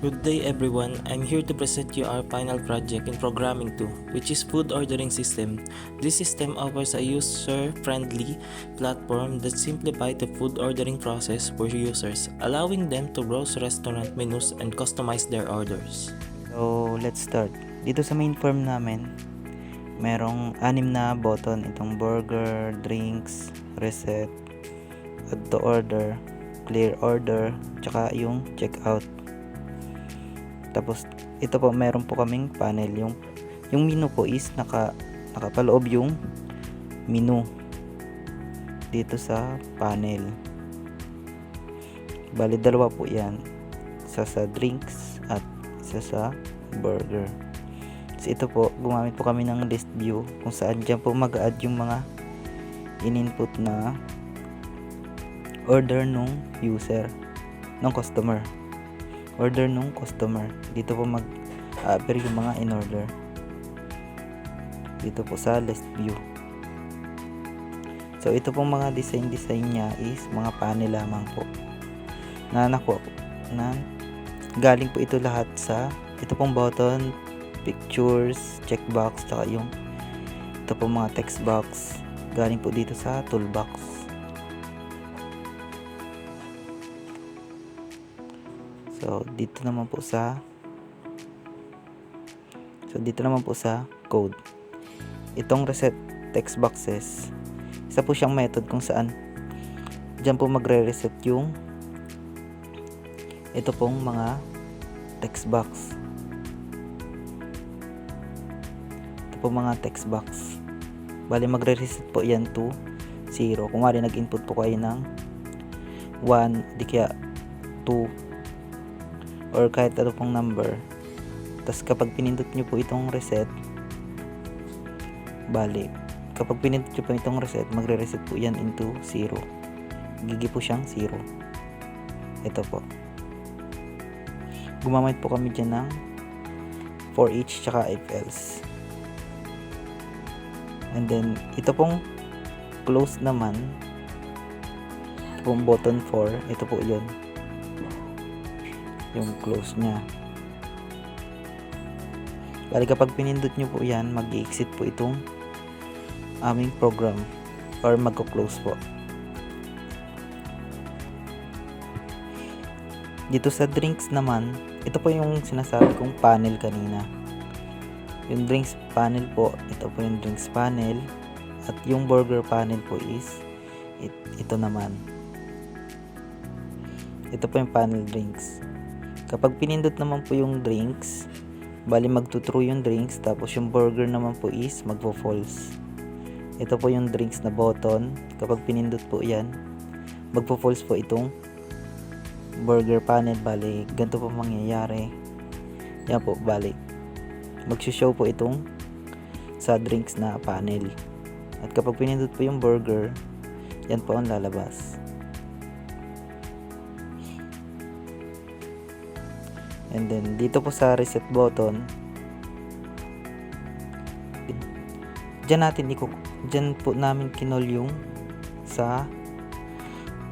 Good day everyone, I'm here to present you our final project in Programming 2, which is Food Ordering System. This system offers a user-friendly platform that simplifies the food ordering process for users, allowing them to browse restaurant menus and customize their orders. So, let's start. Dito sa main form namin, merong 6 na button. Itong burger, drinks, reset, add to order, clear order, tsaka yung checkout. Tapos, ito po, meron po kaming panel. Yung menu po is nakapaloob yung menu dito sa panel. Bali, dalawa po yan. Isa sa drinks at isa sa burger. So, ito po, gumamit po kami ng list view kung saan dyan po mag-add yung mga in-input na order nung user, ng customer. Order nung customer. Dito po mag-appear yung mga in-order. Dito po sa list view. So, ito pong mga design niya is mga panel lamang po. Na galing po ito lahat sa ito pong button, pictures, checkbox, tsaka yung ito pong mga text box. Galing po dito sa toolbox. So, dito naman po sa code. Itong reset text boxes, isa po siyang method kung saan diyan po magre-reset yung ito pong mga text box. Ito pong mga text box. Bali magre-reset po yan to 0. Kung wari nag-input po kayo ng 1, di kaya 2, or kahit ano pong number. Tapos kapag pinindot nyo po itong reset, kapag pinindot nyo po itong reset, magre-reset po yan into 0. Gigi po siyang 0. Ito po. Gumamit po kami dyan ng for each tsaka if else. And then, ito pong close naman. Ito pong button 4. Ito po yun. Yung close nya. Bali kapag pinindot nyo po yan, mag-exit po itong aming program or magko-close po. Dito sa drinks naman, ito po yung sinasabi kong panel kanina. Yung drinks panel po, ito po yung drinks panel, at yung burger panel po is ito naman. Ito po yung panel drinks. Kapag pinindot naman po yung drinks, bali magto-true yung drinks, tapos yung burger naman po is magpo-false. Ito po yung drinks na button. Kapag pinindot po yan, magpo-false po itong burger panel. Bali, ganito po mangyayari. Yan po, bali. Mag-show po itong sa drinks na panel. At kapag pinindot po yung burger, yan po ang lalabas. And then, dito po sa reset button, dyan po namin kinol yung sa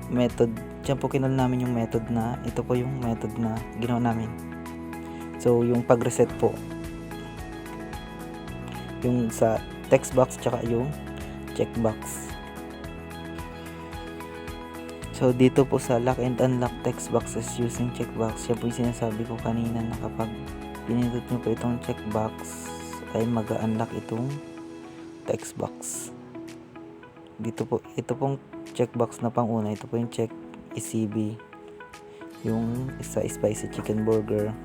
method. Dyan po kinol namin yung method na, ito po yung method na ginawa namin. So, yung pag-reset po, yung sa text box tsaka yung checkbox. So, dito po sa lock and unlock text boxes using checkbox, yan po yung sinasabi ko kanina na kapag pinindot nyo po itong checkbox, ay mag-unlock itong text box. Dito po, ito pong checkbox na panguna, ito po yung check ECB. Yung isa spicy chicken burger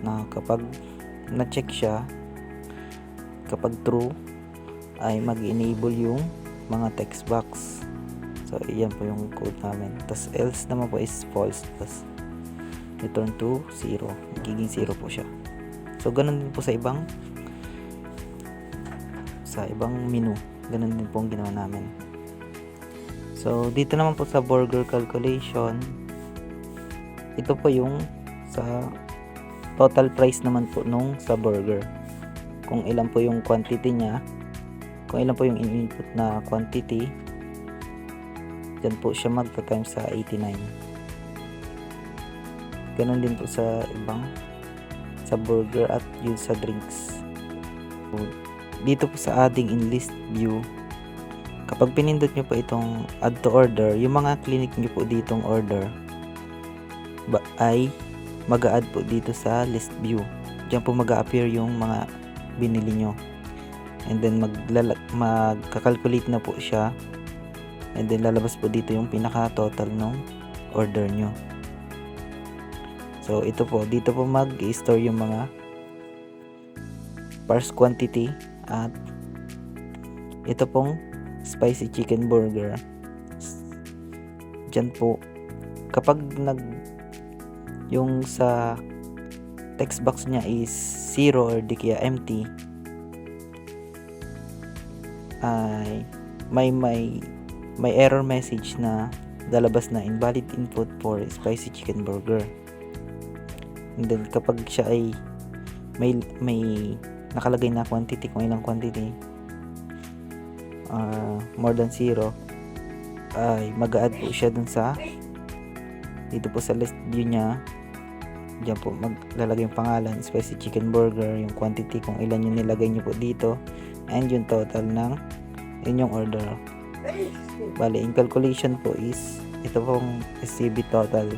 na kapag na-check siya, kapag true, ay mag-enable yung mga text box. So, iyan po yung code namin. Tapos, else naman po is false. Tapos, return to 0. Magiging 0 po siya. So, ganun din po sa ibang menu. Ganun din po ang ginawa namin. So, dito naman po sa burger calculation, ito po yung sa total price naman po nung sa burger. Kung ilan po yung quantity niya, kung ilan po yung in-input na quantity, dyan po siya magta-times sa 89. Ganon din po sa ibang, sa burger at yun sa drinks. So, dito po sa adding in list view, kapag pinindot nyo po itong add to order, yung mga clinic nyo po ditong order ay mag-a-add po dito sa list view. Diyan po mag-a-appear yung mga binili nyo, and then magkakalculate na po siya, and then lalabas po dito yung pinaka total ng order nyo. So ito po, dito po mag-i-store yung mga parse quantity, at ito pong spicy chicken burger, dyan po kapag yung sa text box niya is 0 or di kaya empty, ay may error message na lalabas na invalid input for spicy chicken burger. And then kapag siya ay may nakalagay na quantity, kung ilang quantity more than 0, ay mag-add po siya dun sa dito po sa list view niya. Diyan po maglalagay yung pangalan, spicy chicken burger, yung quantity kung ilan yung nilagay nyo po dito, and yung total ng inyong order. Bali, in calculation po is ito pong SCB total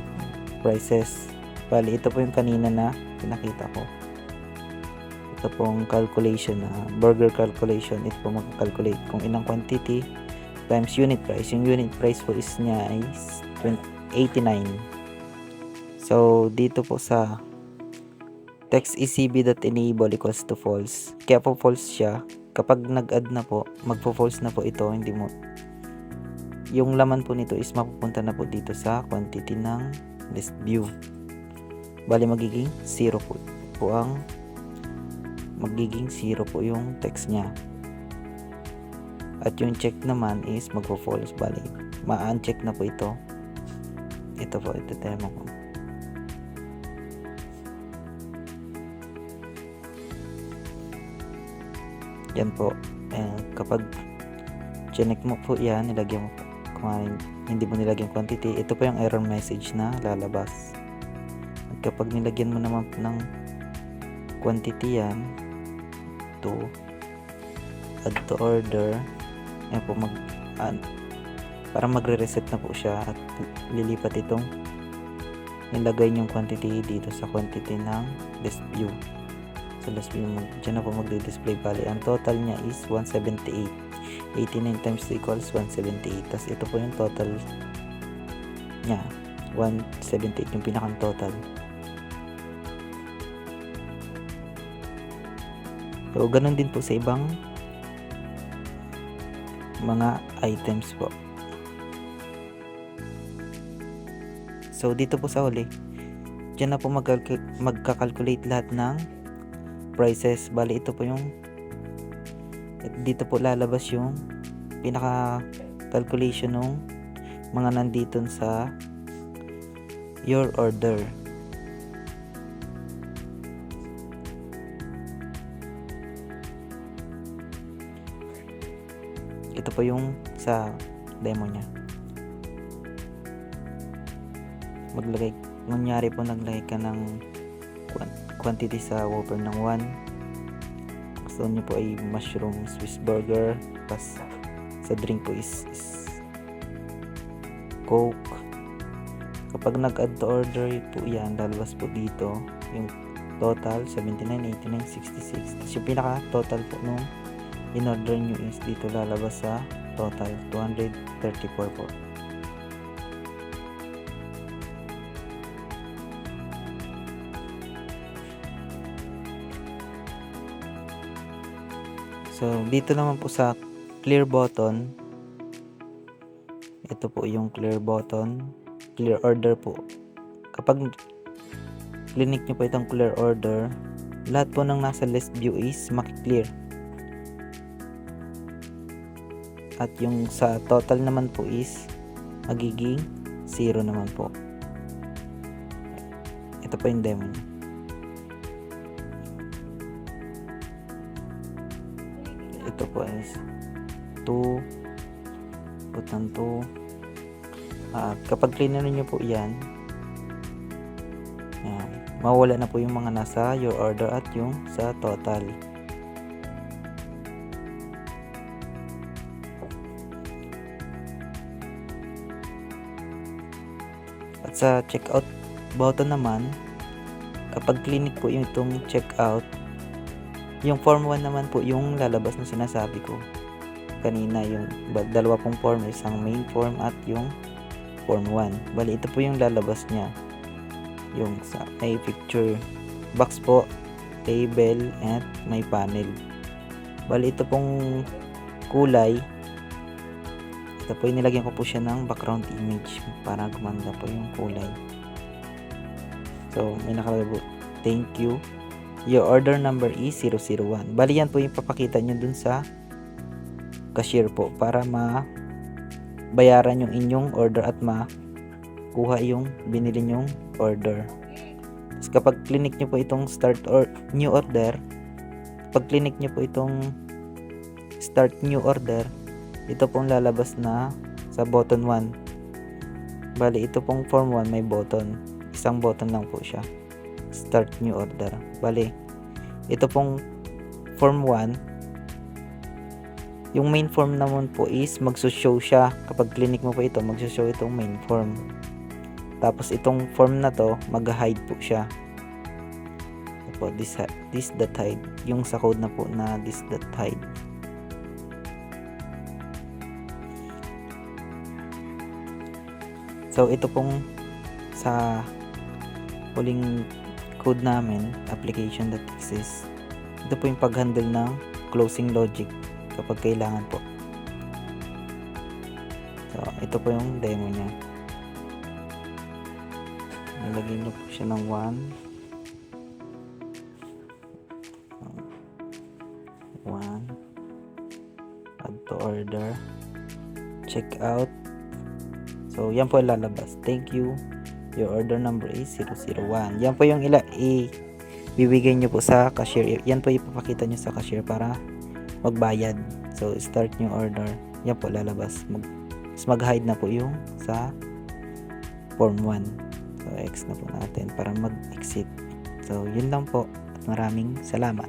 prices. Bali, ito po yung kanina na pinakita ko. Ito pong calculation na burger calculation. Ito po mag-calculate kung ilang quantity times unit price. Yung unit price po is niya is 89. So dito po sa text ECB.enable equals to false. Kaya po false siya. Kapag nag-add na po, magpo-false na po ito. Hindi mo, yung laman po nito is mapupunta na po dito sa quantity ng list view. Bali magiging 0 po ang magiging 0 po yung text niya. At yung check naman is magpo-false. Bali ma-uncheck na po ito. Ito po, ito demo ko. Yan po. Kapag chinek mo po yan, nilagyan mo, kung hindi mo nilagyan quantity, ito po yung error message na lalabas. At kapag nilagyan mo naman ng quantity yan, to add to order, yan po para magre-reset na po siya, at lilipat itong nilagay yung quantity dito sa quantity ng list view. So list view, dyan na po magdi-display. Bali, ang total niya is 178. 89 times 2 equals 178. Tapos ito po yung total niya, 178 yung pinakang total. So ganun din po sa ibang mga items po. So dito po sa huli, dyan na po magkakalculate lahat ng prices. Bali ito po yung, dito po lalabas yung pinaka calculation ng mga nandito sa your order. Ito po yung sa demo nya. Maglagay, kunyari po naglagay ka ng quantity sa Whopper ng 1. Gusto nyo po ay mushroom Swiss burger. Tapos sa drink po is Coke. Kapag nag-add to order po yan, lalabas po dito yung total 79, 89, 66. Tapos yung pinaka total po nung in-order nyo is dito lalabas sa total 234 po. So dito naman po sa clear button, ito po yung clear button, clear order po. Kapag clinic nyo po itong clear order, lahat po ng nasa list view is maki-clear. At yung sa total naman po is magiging 0 naman po. Ito po yung demo niya. Ito po is 2 putang 2. Kapag cleaner nyo po yan, mawala na po yung mga nasa your order at yung sa total. At sa checkout button naman, kapag clinic po yung itong checkout, yung form 1 naman po yung lalabas na sinasabi ko kanina, yung dalawa pong form, isang main form at yung form 1. Bali ito po yung lalabas niya, yung sa may picture box po, label at may panel. Bali ito pong kulay, ito po yung nilagyan ko po siya ng background image para gumanda po yung kulay. So may nakalagay po, thank you, your order number is 001. Bali yan po yung papakita nyo dun sa cashier po para mabayaran yung inyong order at makuha yung binili nyong order. Tapos kapag clinic nyo po itong start or new order, pag clinic nyo po itong start new order, ito pong lalabas na sa button 1. Bali ito pong form 1 may button, isang button lang po siya, start new order. Bali ito pong form 1, yung main form naman po is magsushow siya. Kapag clinic mo po ito, magsushow itong main form. Tapos itong form na to, mag-hide po siya. Po, this dot hide. Yung sa code na po na this dot hide. So ito pong sa huling code namin, application.exist. Ito po yung pag-handle ng closing logic kapag kailangan po. So ito po yung demo nya. Nilagay nyo po siya ng 1, add to order, check out. So yan po lalabas, thank you, your order number is 001. Yan po yung bibigay nyo po sa cashier. Yan po ipapakita nyo sa cashier para magbayad. So start new order, yan po lalabas. Mag-hide na po yung sa form 1. So X na po natin para mag-exit. So yun lang po. Maraming salamat.